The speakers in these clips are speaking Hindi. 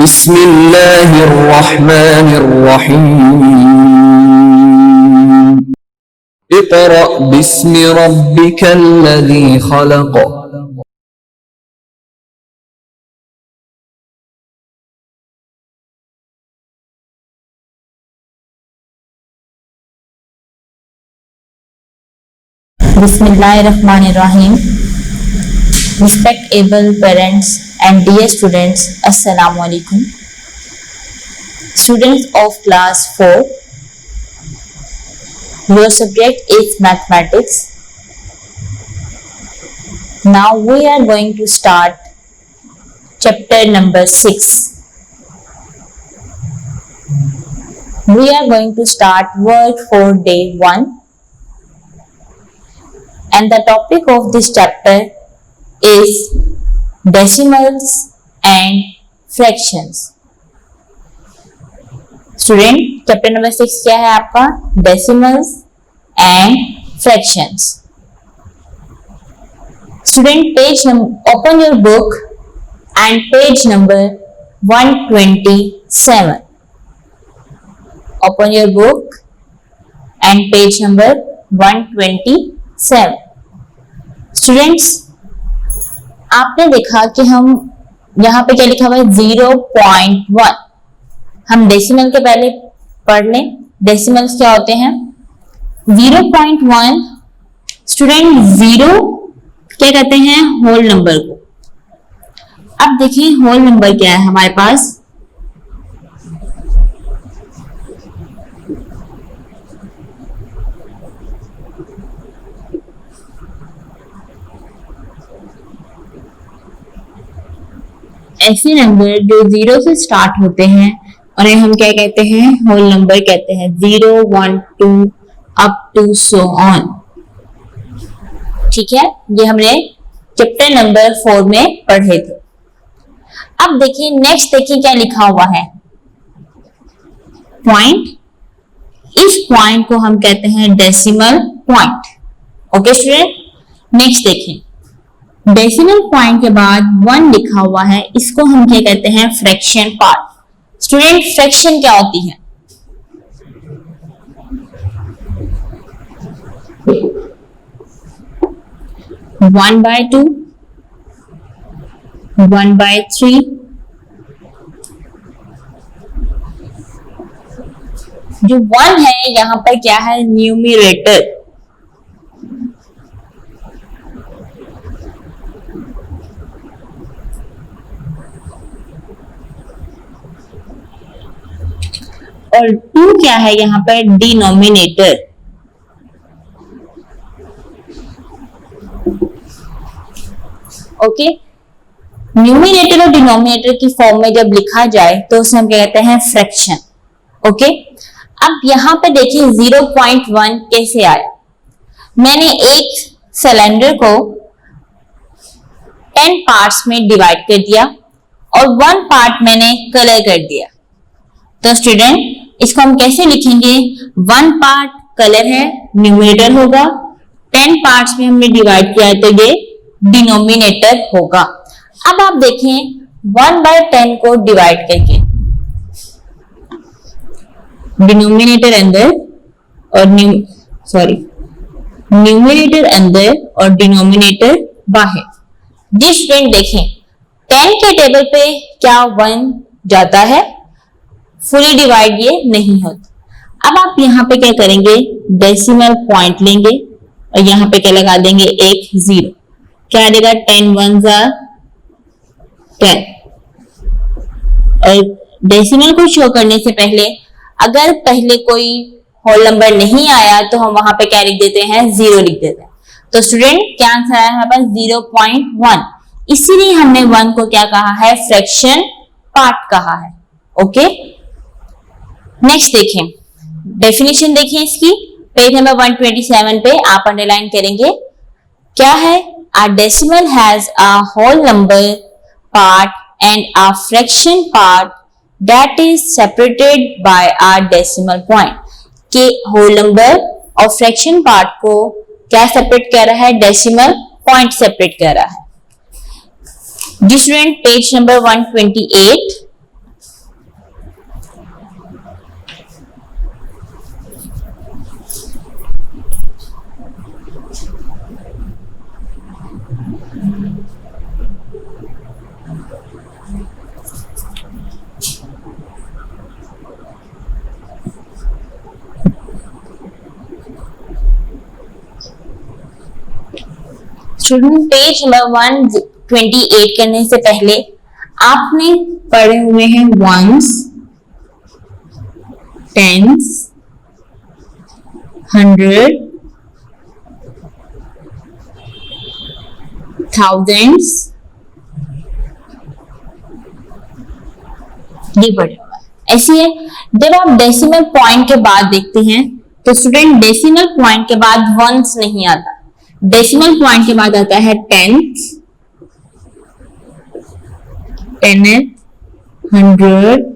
बिस्मिल्लाहिर्रहमानिर्रहीम। Iqra बिस्मि रब्बिकल्लज़ी खलक़। Bismillahirrahmanirrahim. Respectable parents and dear students, Assalamu alaikum. Students of class 4, your subject is mathematics. Now we are going to start chapter number 6. We are going to start work for day 1. And the topic of this chapter is decimals and fractions. Student, chapter number 6 क्या है आपका? Decimals and fractions. Student, open your book and page number 127. Open your book and page number 127. Students, आपने देखा कि हम यहाँ पे क्या लिखा हुआ है 0.1. हम डेसिमल के पहले पढ़ लें. डेसिमल्स क्या होते हैं? 0.1 स्टूडेंट 0 क्या कहते हैं? होल नंबर को. अब देखिए होल नंबर क्या है हमारे पास. ऐसे नंबर जो 0 से स्टार्ट होते हैं और हम क्या कहते हैं? होल नंबर कहते हैं. 0, 1, 2 अप टू सो ऑन. ठीक है, ये हमने चैप्टर नंबर 4 में पढ़े थे. अब देखिए नेक्स्ट, देखिए क्या लिखा हुआ है. पॉइंट. इस पॉइंट को हम कहते हैं decimal point. Okay student, next देखिए. डेसिमल पॉइंट के बाद 1 लिखा हुआ है, इसको हम क्या कहते हैं? Fraction part. स्टूडेंट, फ्रैक्शन क्या होती है? वन बाय 2, 1/3, जो 1 है यहां पर क्या है? न्यूमरेटर. और 2 क्या है यहाँ पर? डिनोमिनेटर. ओके, न्यूमिनेटर और डिनोमिनेटर की फॉर्म में जब लिखा जाए तो उसे हम क्या कहते हैं? फ्रैक्शन. ओके, अब यहाँ पे देखिए 0.1 कैसे आया. मैंने एक सिलेंडर को 10 पार्ट्स में डिवाइड कर दिया और 1 पार्ट मैंने कलर कर दिया. तो स्टूडेंट, इसको हम कैसे लिखेंगे? 1 पार्ट कलर है, न्यूमरेटर होगा. 10 पार्ट्स में हमने डिवाइड किया है तो ये डिनोमिनेटर होगा. अब आप देखें 1/10 को डिवाइड करके, डिनोमिनेटर अंदर और न्यूमरेटर अंदर और डिनोमिनेटर बाहर. जी स्टूडेंट, देखें 10 के टेबल पे क्या 1 जाता है? फुली डिवाइड ये नहीं होता. अब आप यहाँ पे क्या करेंगे? डेसिमल पॉइंट लेंगे और यहाँ पे क्या लगा देंगे? एक 0. क्या आ जाएगा? 10 1s are 10. और डेसिमल को शो करने से पहले अगर पहले कोई होल नंबर नहीं आया तो हम वहां पे क्या लिख देते हैं? 0 लिख देते हैं. तो स्टूडेंट, क्या आंसर आया हमारे पास? 0.1. इसीलिए हमने 1 को क्या कहा है? फ्रैक्शन पार्ट कहा है. ओके, नेक्स्ट देखें. डेफिनेशन देखें इसकी. पेज नंबर 127 पे आप अंडरलाइन करेंगे. क्या है? A decimal has a whole number part and a fraction part that is separated by a decimal point. कि whole number और fraction part को क्या सेपरेट कर रहा है? डेसिमल पॉइंट सेपरेट कर रहा है. जी student, page number 128 student page number 128 करने से पहले आपने पढ़े हुए हैं वंस, टेंस, हंड्रेड, थाउजेंड्स, ये पढ़े हुआ है। ऐसी है जब आप डेसिमल पॉइंट के बाद देखते हैं तो स्टूडेंट डेसिमल पॉइंट के बाद वंस नहीं आता, डेसिमल पॉइंट के बाद आता है टेंथ, टेनेथ, हंड्रेड,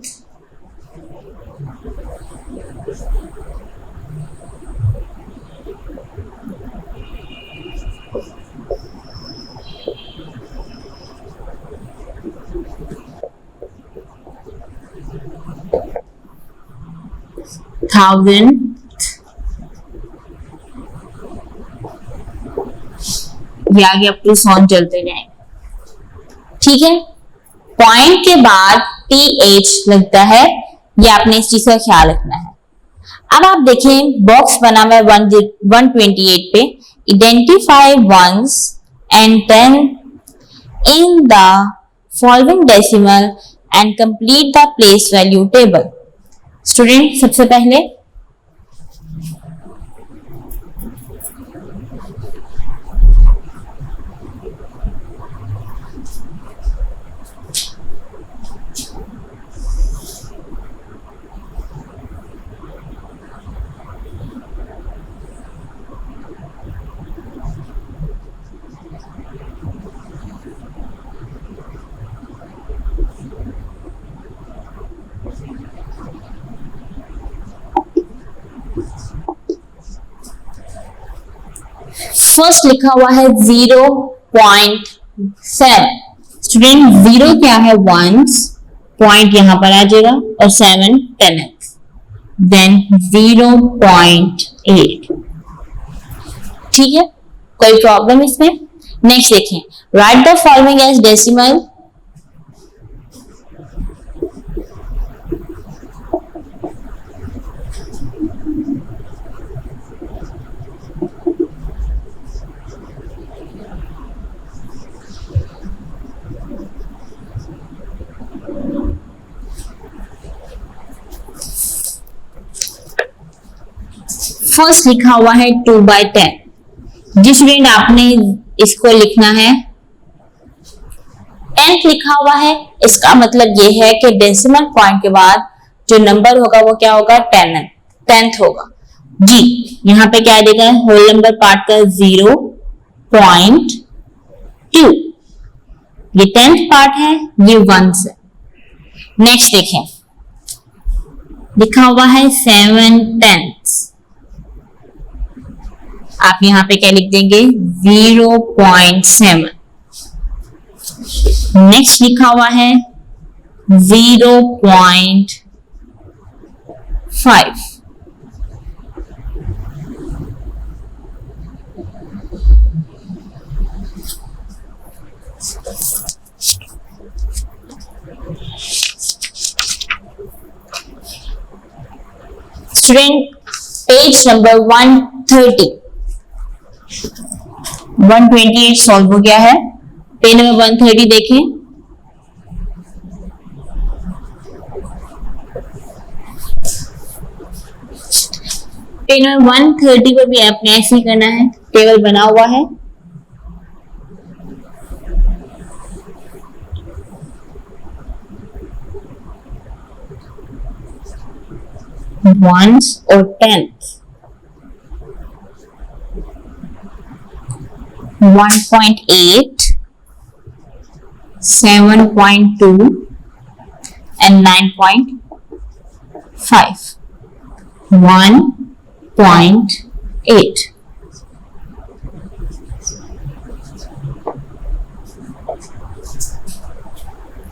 थाउजेंड, ये आगे अप टू 100 चलते जाएंगे। ठीक है, पॉइंट के बाद TH लगता है, ये आपने इस चीज का ख्याल रखना है। अब आप देखें बॉक्स बना हुआ है 128 पे, identify ones and tens in the following decimal and complete the place value table. Student सबसे पहले फर्स्ट लिखा हुआ है 0.7। स्टूडेंट 0 क्या है वंस, पॉइंट यहां पर आ जाएगा और 7 10th, देन 0.8। ठीक है, कोई प्रॉब्लम इसमें? नेक्स्ट देखें, write the following as decimal. First लिखा हुआ है 2/10। जिस स्टूडेंट आपने इसको लिखना है 10th लिखा हुआ है, इसका मतलब ये है कि डेसिमल पॉइंट के बाद जो नंबर होगा वो क्या होगा, 10th होगा। जी यहां पे क्या देगा, होल नंबर पार्ट का 0.2, ये 10th पार्ट है, ये 1 है। नेक्स्ट देखें, लिखा हुआ है 7/10। आप यहां पे क्या लिख देंगे, 0.7। नेक्स्ट लिखा हुआ है 0.5। स्टूडेंट पेज नंबर 130, 128 सॉल्व हो गया है। पेज नंबर 130 देखें, पेज नंबर 130 पर भी आपने ऐसे ही करना है, टेबल बना हुआ है। वंस और टेंथ, 1.8, 7.2 and 9.5, 1.8।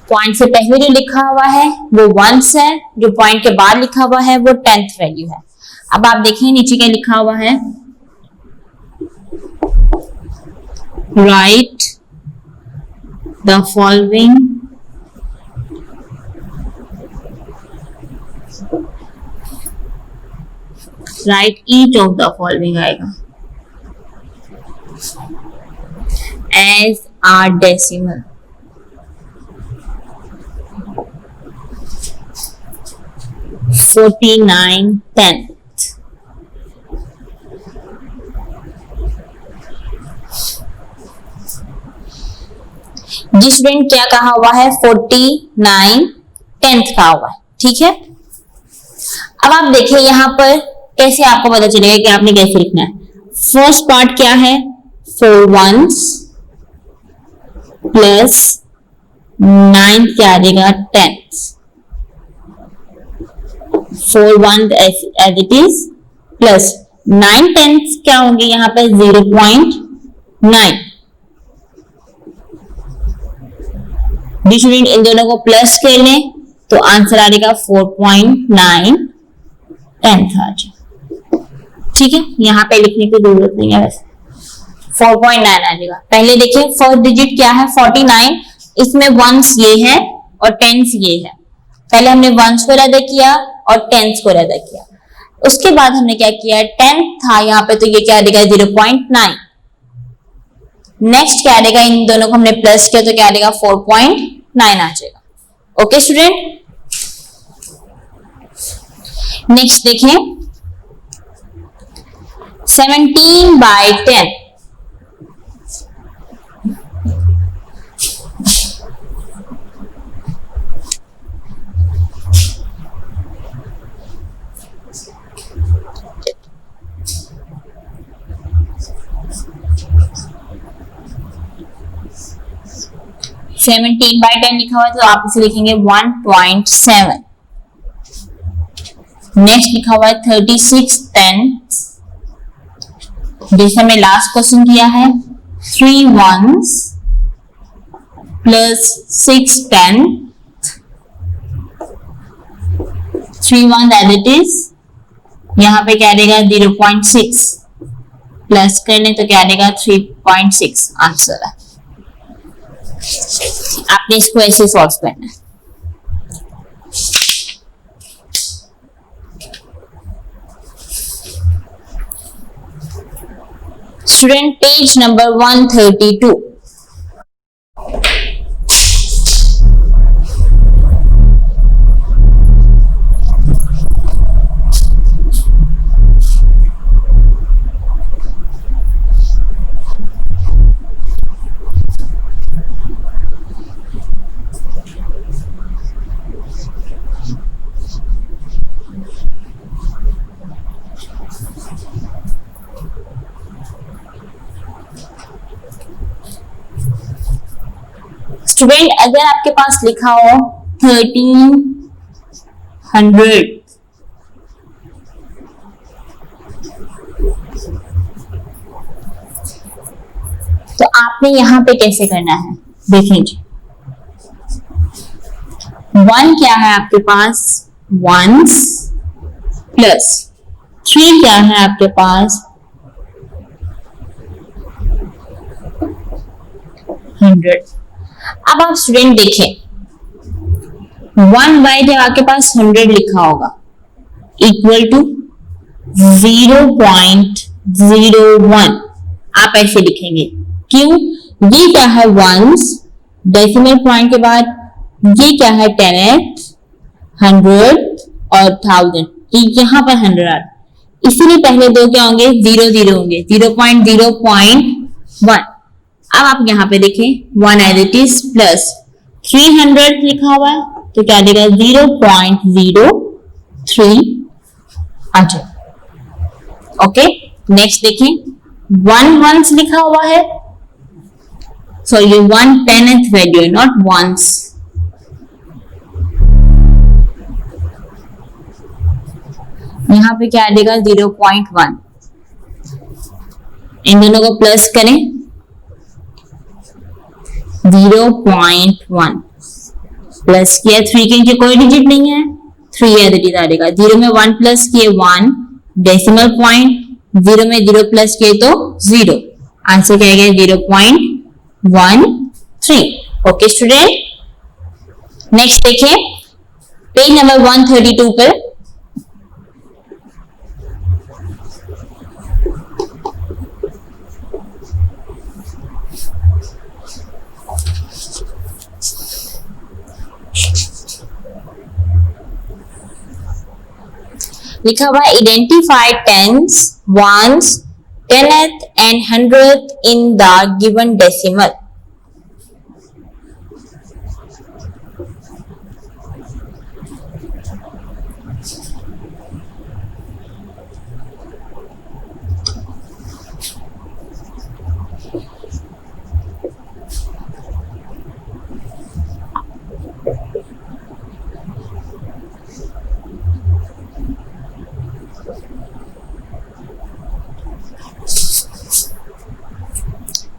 पॉइंट से पहले जो लिखा हुआ है वो वंस है, जो पॉइंट के बाद लिखा हुआ है वो 10th वैल्यू है। अब आप देखिए नीचे क्या लिखा हुआ है, write the following write each of the following आएगा। as our decimal. (49 tenth). जी स्टूडेंट, क्या कहा हुआ है? 49 tenth कहा हुआ है, ठीक है। अब आप देखिए यहाँ पर कैसे आपको पता चलेगा कि आपने कैसे लिखना है। फर्स्ट पार्ट क्या है? 4 ones प्लस 9 क्या आ जाएगा? 10th। 4 ones as it is plus 9 tenths क्या होंगे यहाँ पे? 0.9। स्टूडेंट इन दोनों को प्लस कर लें तो आंसर आ जाएगा 4.9 tenth आ जाएगा, ठीक है। यहाँ पे लिखने की जरूरत नहीं है, वैसे 4.9 आ जाएगा। पहले देखिए फर्स्ट डिजिट क्या है? 49, इसमें वंस ये है और टेंस ये है। पहले हमने वंस को रद्द किया और टेंस को रद्द किया, उसके बाद हमने क्या किया? 10 था यहाँ पे तो ये क्या देगा? 0.9। नेक्स्ट क्या देगा? इन दोनों को हमने प्लस किया तो क्या देगा? 4.9 आ जाएगा। ओके स्टूडेंट, नेक्स्ट देखें 17/10। सेवनटीन बाई 10 लिखा हुआ है तो आप इसे लिखेंगे 1.7। नेक्स्ट लिखा हुआ है 36 tenths, जिसे हमने लास्ट क्वेश्चन किया है। 3 ones plus 6 tenths, 3 ones as it is, यहाँ पे क्या देगा? 0.6 प्लस कर लें तो क्या देगा? 3.6 आंसर है। आपने इसको ऐसे सॉल्व करना है। Student page number 132। स्टूडेंट अगर आपके पास लिखा हो 1300 तो आपने यहां पे कैसे करना है? देखें जी, 1 क्या है आपके पास? वंस प्लस 3 क्या है आपके पास? 100। अब आप स्टूडेंट देखें 1 बाय जब आपके पास 100 लिखा होगा इक्वल टू 0.01 आप ऐसे लिखेंगे। क्यों? ये क्या है? वंस, डेसिमल पॉइंट के बाद ये क्या है? 10th, 100 और 1000, तो यहां पर 100 इसीलिए पहले दो क्या होंगे? 0 होंगे, 0.0.1। अब आप यहाँ पे देखें 1 as it is प्लस 300 लिखा हुआ है तो क्या देगा? 0.03 आ जाए। ओके, नेक्स्ट देखें 1 ones लिखा हुआ है, सॉरी ये 1 10th वैल्यू है, नॉट वंस। यहाँ पे क्या देगा? 0.1। इन दोनों को प्लस करें 0.1 प्लस किया 3 के नीचे कोई डिजिट नहीं है, 3 है डिजिट आ जाएगा। 0 में 1 प्लस किए 1, डेसिमल पॉइंट 0 में 0 प्लस किए तो 0, आंसर क्या आएगा? 0.13। ओके स्टूडेंट, नेक्स्ट देखिए पेज नंबर 132 पर लिखा हुआ है identify tens, ones, tenth and hundred in the given decimal.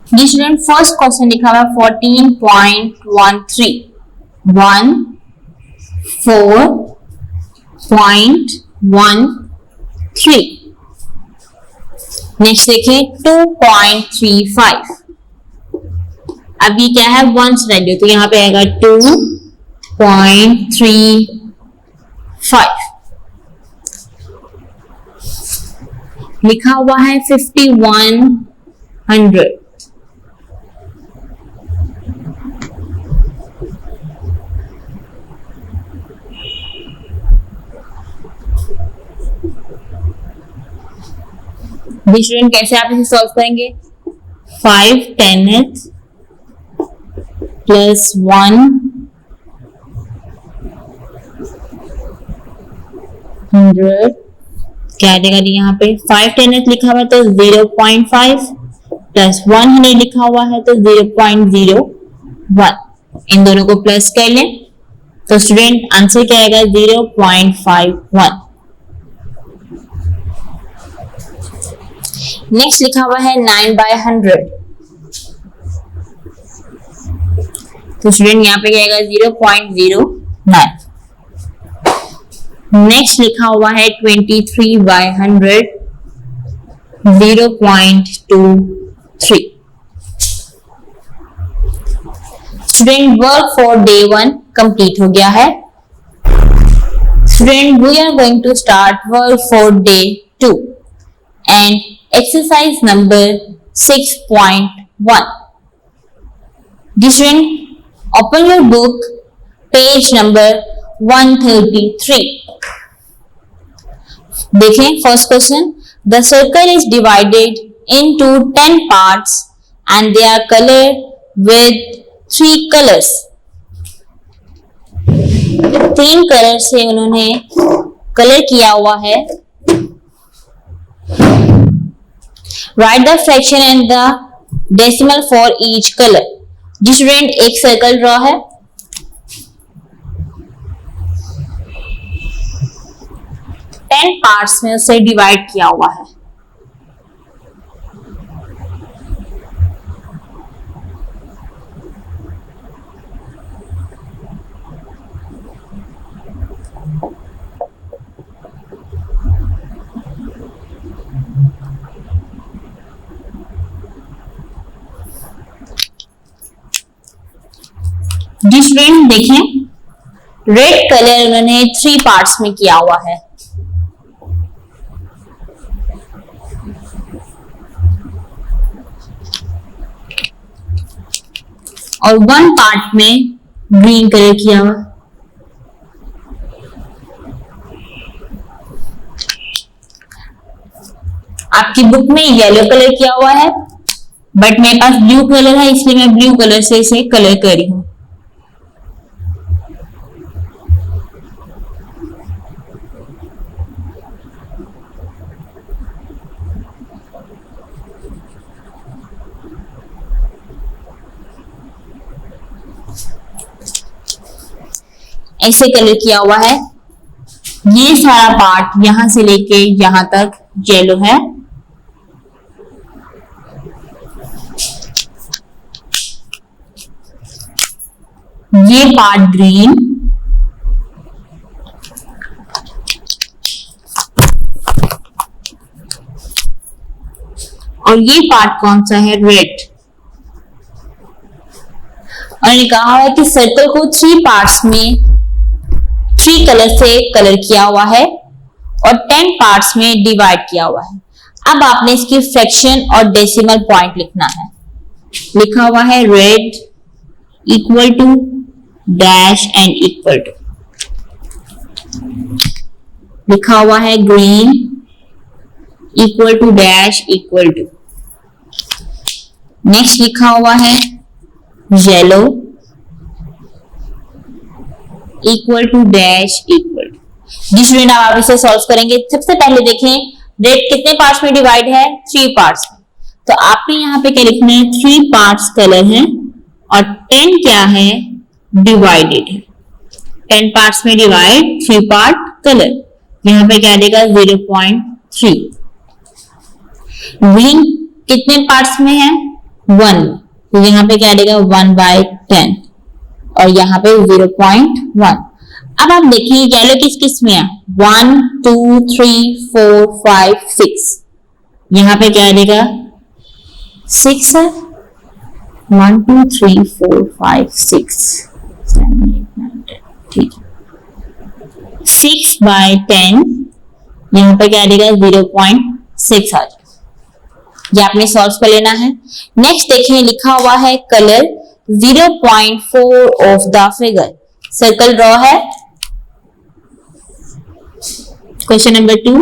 जी स्टूडेंट, फर्स्ट क्वेश्चन लिखा हुआ 14.13 14.13। नेक्स्ट देखें 2.35। अब ये क्या है, वंस वैल्यू, तो यहां पे आएगा 2.35। लिखा हुआ है 5100। स्टूडेंट कैसे आप इसे सॉल्व करेंगे, 5 10th प्लस 100 क्या देगा जी, यहाँ पे 5 10th लिखा हुआ है तो 0.5 प्लस 100 लिखा हुआ है तो 0.01। इन दोनों को प्लस कर लें तो स्टूडेंट आंसर क्या आएगा, 0.51। नेक्स्ट लिखा हुआ है 9/100, तो स्टूडेंट यहाँ पे क्या आएगा 0.09। नेक्स्ट लिखा हुआ है 23/100, 0.23। Student work for day 1 complete हो गया है। Student we are going to start work for day 2 and exercise number 6.1. Student, open your book, page number 133. देखें first question, the circle is divided into 10 parts and they are colored with 3 colors. 3 colour से उन्होंने कलर किया हुआ है। Write the fraction and the decimal for each color. जी स्टूडेंट, एक सर्कल ड्रॉ है, टेन पार्ट्स में उसे डिवाइड किया हुआ है। जी स्टूडेंट देखें, रेड कलर उन्होंने 3 पार्ट्स में किया हुआ है। और 1 पार्ट में ग्रीन कलर किया हुआ। आपकी बुक में येलो कलर किया हुआ है, बट मेरे पास ब्लू कलर है, इसलिए मैं ब्लू कलर से इसे कलर कर रही हूं। ऐसे कलर किया हुआ है। ये सारा पार्ट यहां से लेके यहां तक येलो है। ये पार्ट ग्रीन, और ये पार्ट कौन सा है, रेड। और कहा है कि सर्कल को 3 पार्ट्स में 3 कलर से कलर किया हुआ है और 10 पार्ट्स में डिवाइड किया हुआ है। अब आपने इसकी फ्रैक्शन और डेसिमल पॉइंट लिखना है। लिखा हुआ है red equal to dash and equal to. लिखा हुआ है green equal to dash equal to, next लिखा हुआ है yellow equal to dash equal to. जी स्टूडेंट, आप इसे सॉल्व करेंगे। सबसे पहले देखें रेड कितने पार्ट्स में डिवाइड है, 3 पार्ट्स में। तो आपने यहाँ पे क्या लिखना है, 3 पार्ट्स कलर है और 10 क्या है, डिवाइडेड है। 10 पार्ट्स में डिवाइड, 3 पार्ट कलर, यहाँ पे क्या देगा 0.3। ग्रीन कितने पार्ट्स में है, 1, तो यहाँ पे क्या देगा 1/10 और यहाँ पे 0.1। अब आप देखिए येलो किस किस में है, 1 2 3 4 5 6, यहाँ पे क्या देगा 6 है, 1 2 3 4 5 6 7 8 9 10, ठीक है। 6/10 यहाँ पे क्या देगा 0.6 आ जाएगा। ये आपने सॉल्व कर लेना है। नेक्स्ट देखिए लिखा हुआ है colour 0.4 of the figure, circle draw है। क्वेश्चन नंबर 2,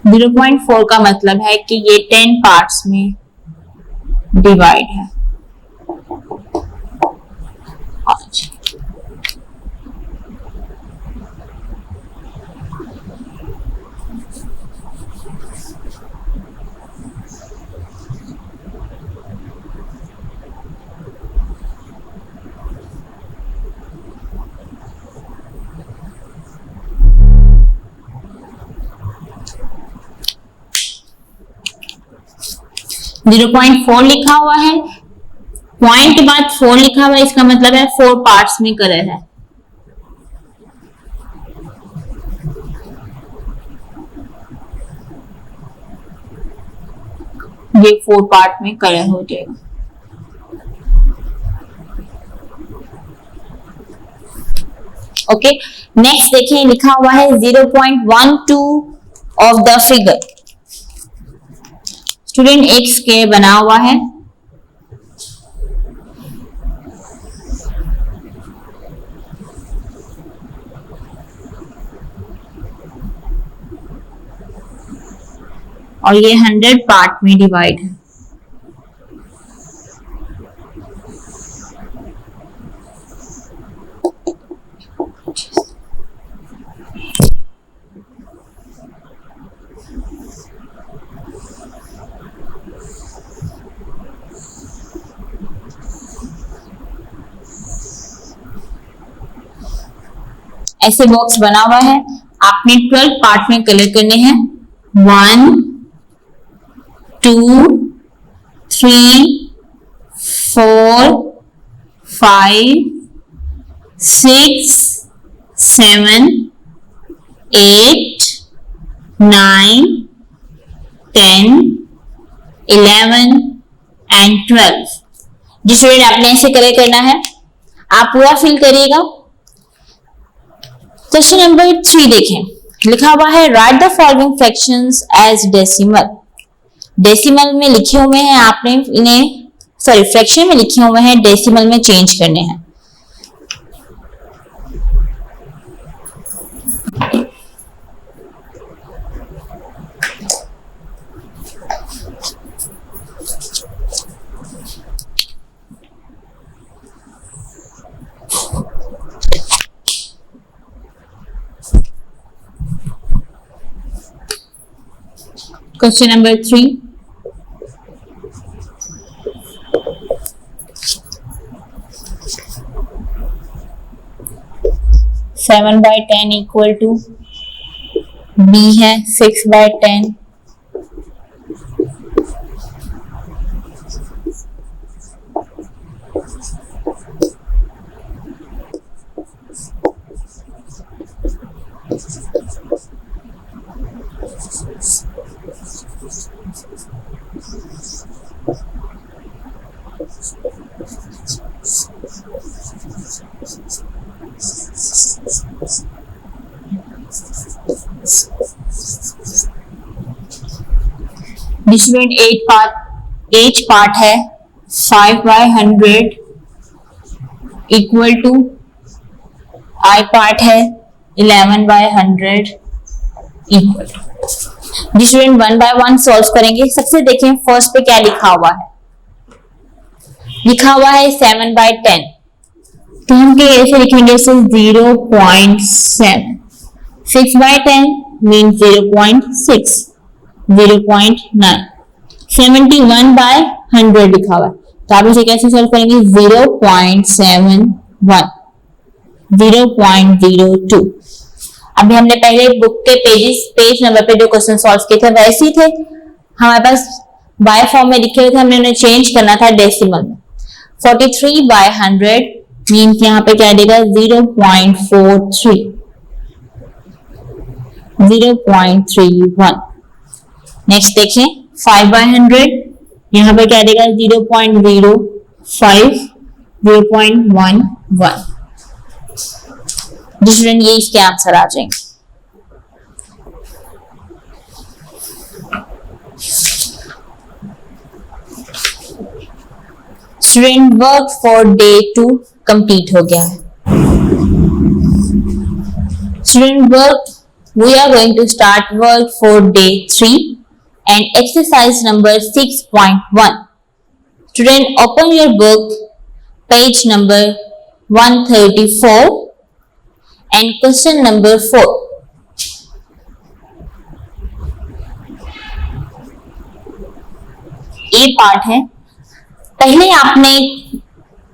जीरो पॉइंट 4 का मतलब है कि ये 10 पार्ट्स में डिवाइड है। अच्छा, जीरो पॉइंट 4 लिखा हुआ है, पॉइंट के बाद 4 लिखा हुआ है, इसका मतलब है 4 पार्ट्स में कलर है। ये 4 पार्ट में कलर हो जाएगा। ओके, नेक्स्ट देखिए लिखा हुआ है 0.12 ऑफ द फिगर। स्टूडेंट एक स्क्वायर बना हुआ है, और ये 100 पार्ट में डिवाइड है। ऐसे बॉक्स बना हुआ है, आपने 12 पार्ट में कलर करने हैं। 1 2 3 4 5 6 7 8 9 10 11 एंड 12। जिस स्टूडेंट आपने ऐसे कलर करना है, आप पूरा फिल करिएगा। क्वेश्चन नंबर 3 देखें, लिखा हुआ है write the following fractions as decimal. Decimal में लिखे हुए हैं, आपने इन्हें फ्रैक्शन में लिखे हुए हैं, डेसिमल में चेंज करने हैं। Question number 3. Seven by 10 equal to B है 6/10। डिस्ट्रीब्यूट 8 पार्ट है, 5/100 इक्वल टू आई पार्ट है 11/100 इक्वल टू। जी स्टूडेंट 1 बाय 1 सॉल्व करेंगे। सबसे देखें फर्स्ट पे क्या लिखा हुआ है, लिखा हुआ है 7/10, तो हम कैसे लिखेंगे इसे 0.7। 6/10 मीन 0.6, 0.9। 71/100 लिखा हुआ है, तो आप इसे कैसे सॉल्व करेंगे 0.71, 0.02। अभी हमने पहले बुक के पेज नंबर पे जो क्वेश्चन सॉल्व किए थे वैसे ही थे, हमारे पास बाय फॉर्म में लिखे हुए थे, हमने उन्हें चेंज करना था डेसिमल में। 43/100 मीन यहाँ पे क्या देगा 0.43, 0.31। नेक्स्ट देखें 5/100, यहाँ पे क्या देगा 0.05, 0.11। स्टूडेंट ये इसके आंसर आ जाएंगे। Student work for day 2 complete हो गया है। Student work we are going to start work for day 3 and exercise number 6.1। Student open your book page number 134 and question number 4. A part है। पहले आपने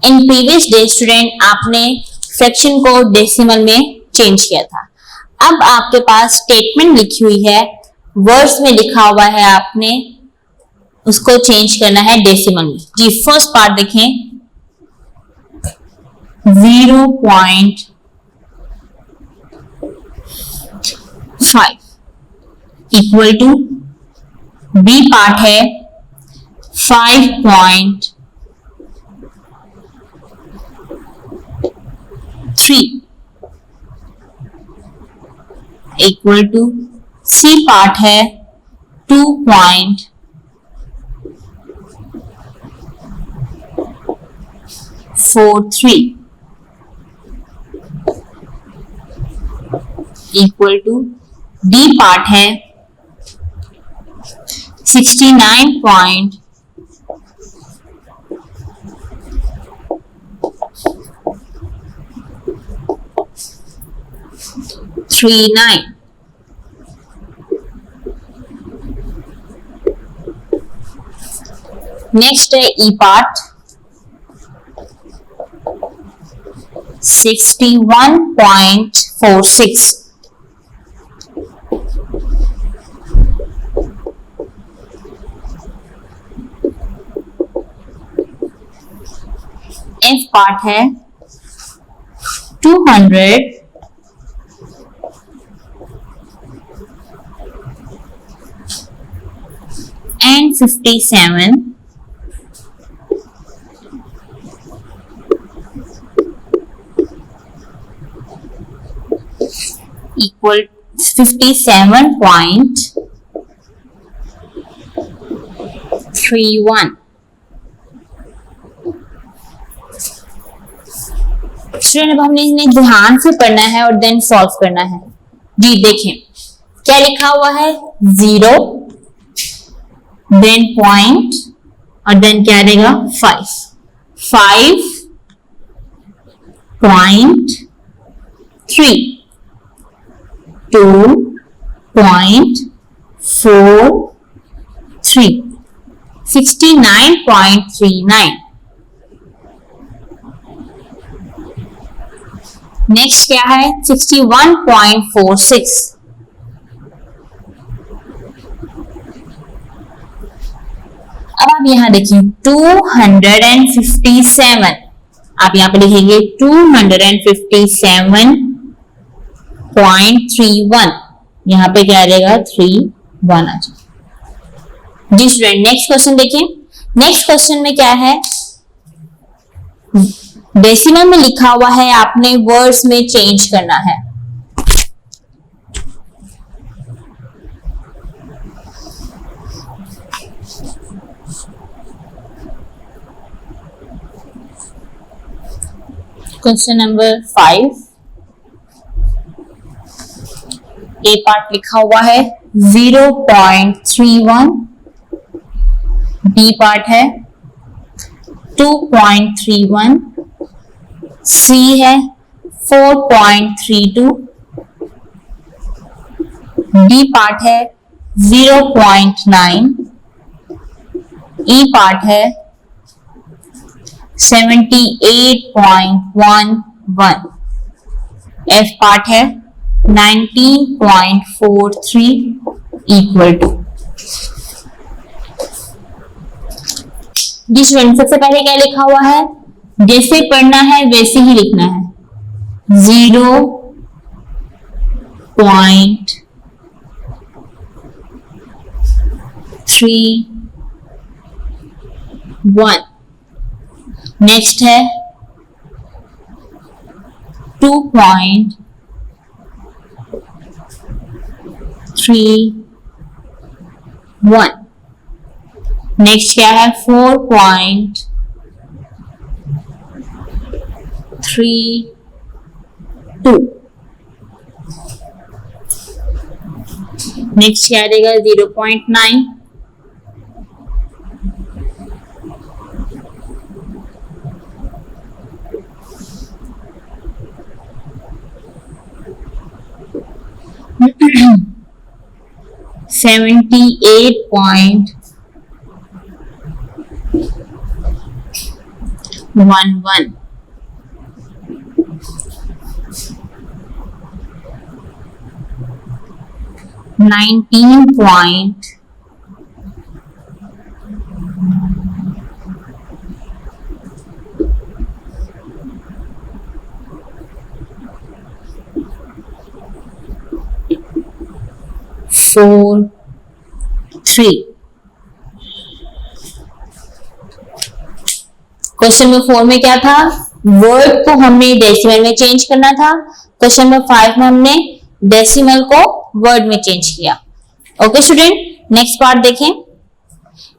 इन प्रीवियस डे स्टूडेंट आपने फ्रैक्शन को डेसिमल में चेंज किया था। अब आपके पास स्टेटमेंट लिखी हुई है, वर्ड्स में लिखा हुआ है, आपने उसको चेंज करना है डेसिमल में। जी फर्स्ट पार्ट देखें 0.5 इक्वल टू बी पार्ट है 5.3 इक्वल टू सी पार्ट है 2.43 इक्वल टू डी पार्ट है 69.39। नेक्स्ट है ई पार्ट 61.46 एफ पार्ट है 257 equal 57.31। स्टूडेंट अब हमने इन्हें ध्यान से पढ़ना है और देन सॉल्व करना है। जी देखें क्या लिखा हुआ है 0 देन पॉइंट और देन क्या देगा 5, 5.3, 2.43, 69.39। नेक्स्ट क्या है 61.46। अब आप यहां देखिए 257, आप यहां पे लिखेंगे 257.31, यहां पे क्या आ जाएगा 31 आ जाएगा। जी स्टूडेंट नेक्स्ट क्वेश्चन देखिए। नेक्स्ट क्वेश्चन में क्या है डेसिमल में लिखा हुआ है, आपने वर्ड्स में चेंज करना है। क्वेश्चन नंबर 5, ए पार्ट लिखा हुआ है 0.31, बी पार्ट है 2.31, सी है 4.32, डी पार्ट है 0.9, ई पार्ट है 78.11, एफ पार्ट है 19.43 इक्वल टू। जी स्टूडेंट, सबसे पहले क्या लिखा हुआ है, जैसे पढ़ना है वैसे ही लिखना है। 0.31, नेक्स्ट है 2.31, नेक्स्ट क्या है 4.32, नेक्स्ट क्या देगा 0.9, $78.11, क्वेश्चन नंबर 4 में क्या था, वर्ड को हमने डेसिमल में चेंज करना था। क्वेश्चन नंबर 5 में हमने डेसिमल को वर्ड में चेंज किया। ओके स्टूडेंट, नेक्स्ट पार्ट देखें।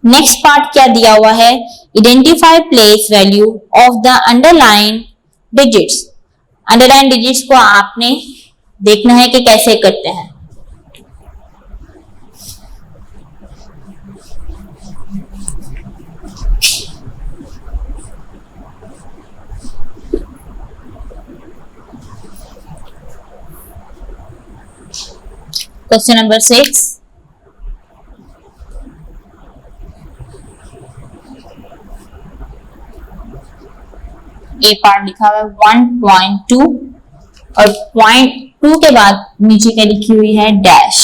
नेक्स्ट पार्ट क्या दिया हुआ है, identify place value of the underline digits. Underline digits को आपने देखना है कि कैसे करते हैं। क्वेश्चन नंबर 6, ए पार्ट लिखा हुआ है 1.2 और 0.2 के बाद नीचे क्या लिखी हुई है, डैश।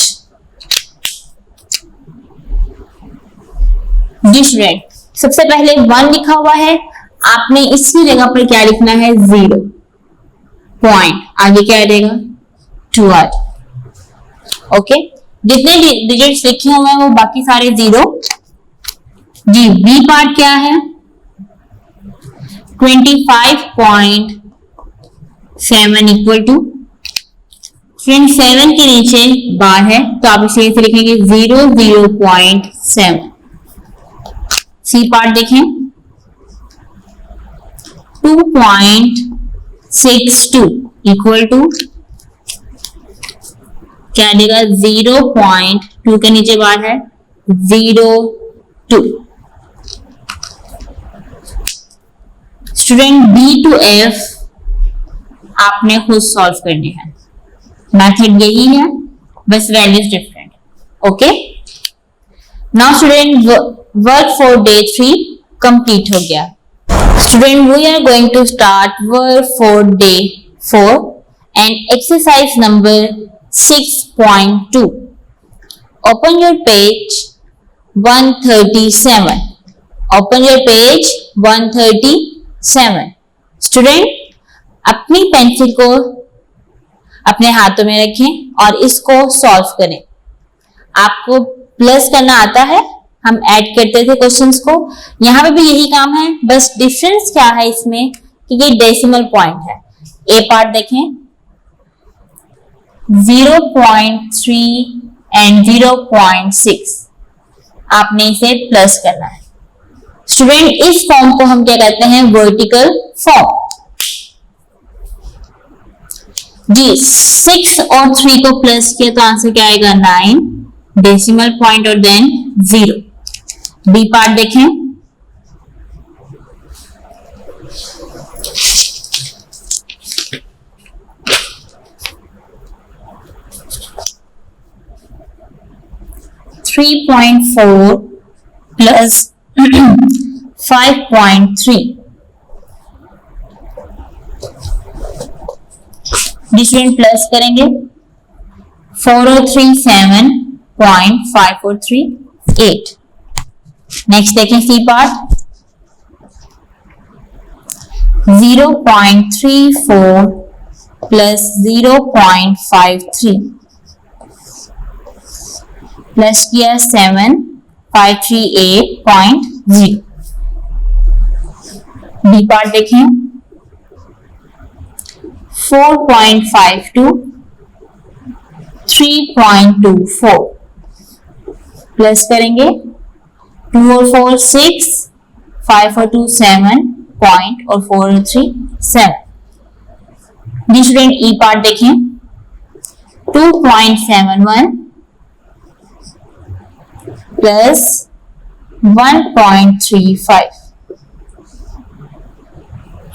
जी स्टूडेंट, सबसे पहले 1 लिखा हुआ है, आपने इसकी जगह पर क्या लिखना है, 0 पॉइंट, आगे क्या आ जाएगा 2 आ जाएगा। ओके, जितने डिजिट्स लिखे हुए हैं वो बाकी सारे 0। जी, बी पार्ट क्या है, 25.7 इक्वल टू, 7 के नीचे बार है तो आप इसे ऐसे लिखेंगे 0.7। सी पार्ट देखें 2.62 इक्वल टू क्या देगा, 0.2 के नीचे बार है 0.2। स्टूडेंट, बी टू एफ आपने खुद सॉल्व करनी है, मेथड यही है, बस values different. Okay, now student, work for day 3 complete हो गया। Student, we are going to start work for day 4 and exercise number 6.2. Open your page 137. Open your page 137. Student, अपनी पेंसिल को अपने हाथों में रखें और इसको सॉल्व करें। आपको प्लस करना आता है, हम ऐड करते थे क्वेश्चंस को, यहाँ पे भी यही काम है, बस डिफरेंस क्या है इसमें कि ये डेसिमल पॉइंट है। ए पार्ट देखें 0.3 एंड 0.6, आपने इसे प्लस करना है। स्टूडेंट, इस फॉर्म को हम क्या कहते हैं, वर्टिकल फॉर्म। जी 6 और 3 को प्लस किया तो आंसर क्या आएगा 9, डेसिमल पॉइंट और देन 0। बी पार्ट देखें, .4 प्लस 5.3 डिफरेंट प्लस करेंगे 4037.5438। नेक्स्ट देखें सी पार्ट, 0.34 प्लस 0.53 प्लस किया 7538.0। बी पार्ट देखें, 4.52 3.24 प्लस करेंगे 2 और 4 6, 5 और 2 7 पॉइंट और 4 और 3 7। स्टूडेंट ई पार्ट देखें, 2.71 प्लस 1.35,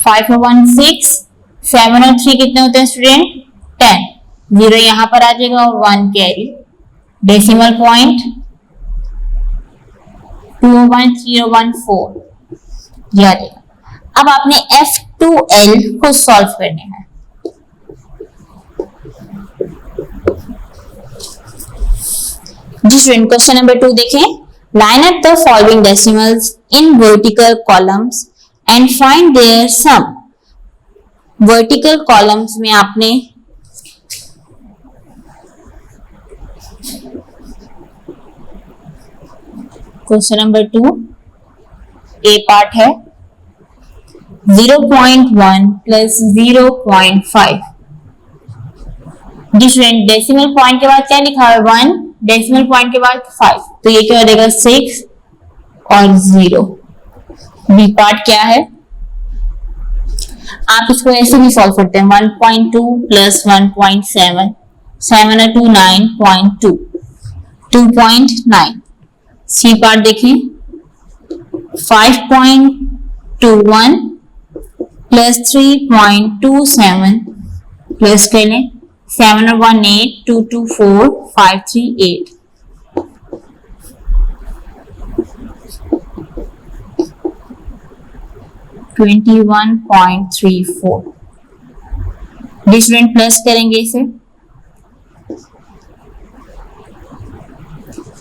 5 और 1 6, 7 और 3 कितने होते हैं स्टूडेंट 10, 0 यहां पर आ जाएगा और 1 कैरी, डेसिमल पॉइंट 201.014 ये आ जाएगा। अब आपने F2L को सॉल्व करने हैं। जी स्टूडेंट क्वेश्चन नंबर 2 देखें, line up the following decimals in vertical columns and find their sum. Vertical columns में आपने क्वेश्चन नंबर 2 ए पार्ट है 0.1 प्लस 0.5। डिफरेंट डेसिमल पॉइंट के बाद क्या लिखा है 1, डेसिमल पॉइंट के बाद 5, तो ये क्या हो जाएगा 6 और 0। बी पार्ट क्या है, आप इसको ऐसे भी सॉल्व करते हैं 1.2 प्लस 1.7, 7 और 2 9.2, 2.9। सी पार्ट देखें, 5.21 प्लस 3.27 प्लस कर लें 7 और 1 8, 2 2 4, 5 3 8। $21.34। डिफरेंट प्लस करेंगे इसे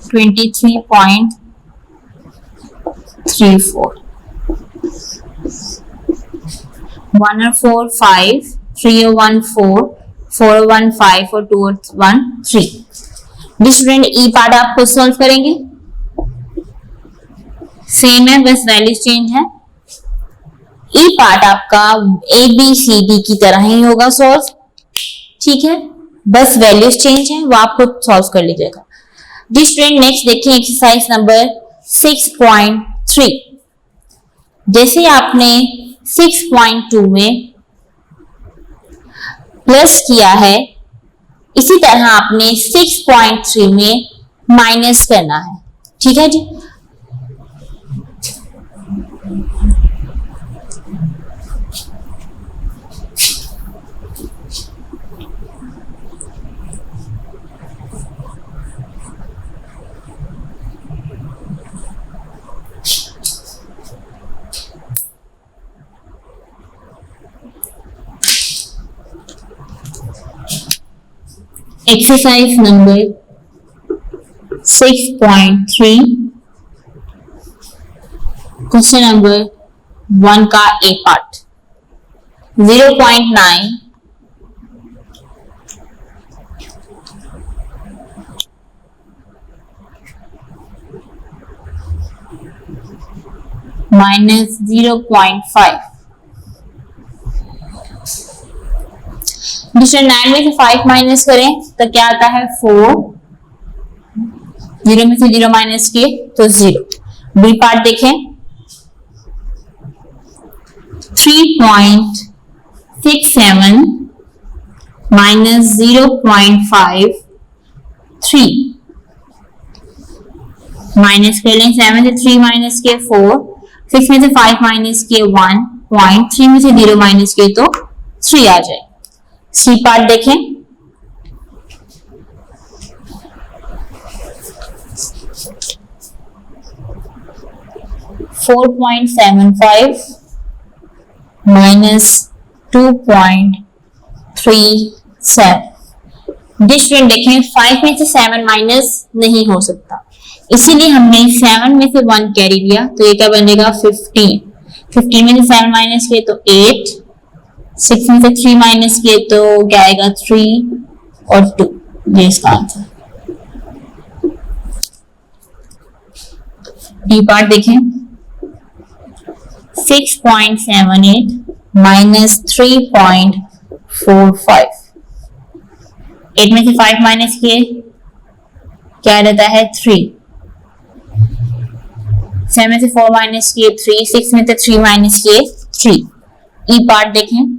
23.34, 1 और 4 5, 3 और 1 4, 4 और 1 5 और 2 और 1 3। डिफरेंट ई पार्ट आप खुद सॉल्व करेंगे, सेम है बस वैल्यू चेंज है। ई पार्ट आपका ए बी सी डी की तरह ही होगा सॉल्व, ठीक है, बस वैल्यूज चेंज है, वो आप खुद सॉल्व कर लीजिएगा। स्टूडेंट नेक्स्ट देखिए एक्सरसाइज नंबर 6.3। जैसे आपने 6.2 में प्लस किया है, इसी तरह आपने 6.3 में माइनस करना है, ठीक है जी। Exercise number 6.3 क्वेश्चन नंबर 1 का ए पार्ट 0.9 माइनस 0.5। डिफरेंट 9 में से 5 माइनस करें तो क्या आता है 4, 0 में से 0 माइनस किए तो 0। बी पार्ट देखें 3.67 माइनस 0.53 माइनस कर लें 7 से 3 माइनस किए 4, 6 में से 5 माइनस किए 1 पॉइंट, 3 में से 0 माइनस किए तो 3 आ जाए। सी पार्ट देखें, -4.75 माइनस 2.37। डिफरेंट देखें, 5 में से 7 माइनस नहीं हो सकता, इसीलिए हमने 7 में से 1 कैरी लिया, तो ये क्या बनेगा 15। 15 में से 7 माइनस किए तो 8, 6 में से 3 माइनस किए तो क्या आएगा 3 और 2, ये इसका आंसर। डी पार्ट देखें, 6.78 माइनस 3.45। 8 में से 5 माइनस किए क्या रहता है 3, 7 में से 4 माइनस किए 3, 6 में से 3 माइनस किए 3। ई पार्ट देखें,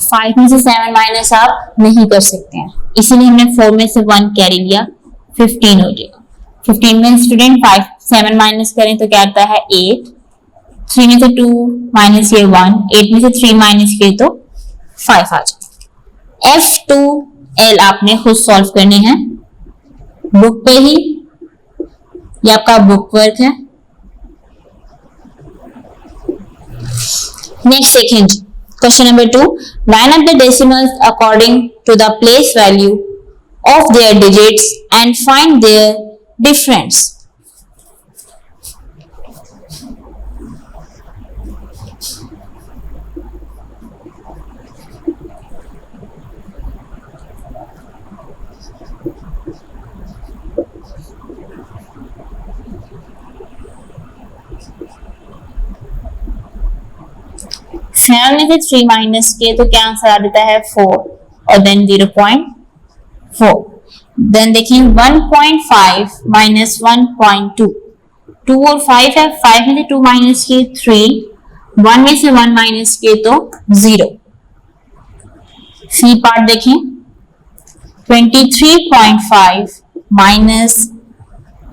फाइव में से 7 माइनस आप नहीं कर सकते हैं, इसीलिए हमने 4 में से 1 कैरी लिया, 15 हो जाएगा। 15 में स्टूडेंट 7 माइनस करें तो क्या आता है 8, 3 में से 2 माइनस किए 1, 8 में से 3 माइनस किए तो 5 आ जाए। F2L आपने खुद सॉल्व करने हैं बुक पे ही, ये आपका बुक वर्क है। नेक्स्ट देखें जी, question number 2, line up the decimals according to the place value of their digits and find their difference. Seven में से 3 माइनस किए तो क्या आंसर आ देता है 4 और देन 0.4। देन देखिए 1.5 माइनस 1.2, 2 और 5 है, 5 में से 2 माइनस किए 3, 1 में से 1 माइनस किए तो 0। सी पार्ट देखें, 23.5 माइनस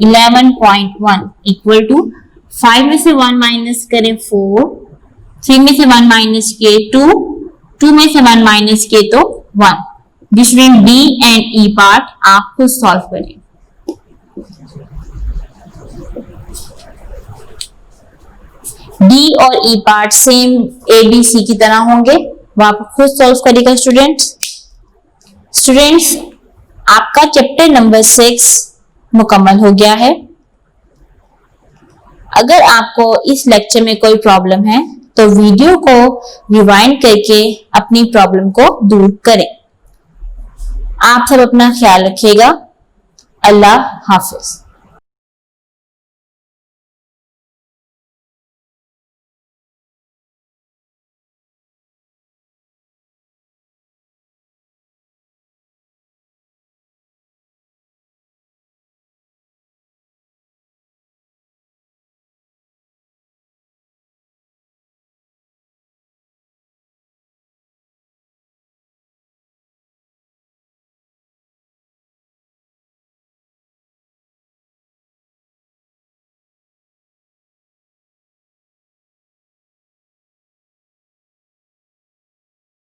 11.1 इक्वल टू 5 में से 1 माइनस करें 4, 3 में से 1 माइनस किए 2, 2 में से 1 माइनस किए तो 1। Different D and E part आप खुद सॉल्व करें। डी और E part same A B C की तरह होंगे, वो आप खुद सॉल्व करेगा स्टूडेंट्स। आपका चैप्टर नंबर 6 मुकम्मल हो गया है। अगर आपको इस लेक्चर में कोई प्रॉब्लम है तो वीडियो को रिवाइंड करके अपनी प्रॉब्लम को दूर करें। आप सब अपना ख्याल रखिएगा। अल्लाह हाफिज।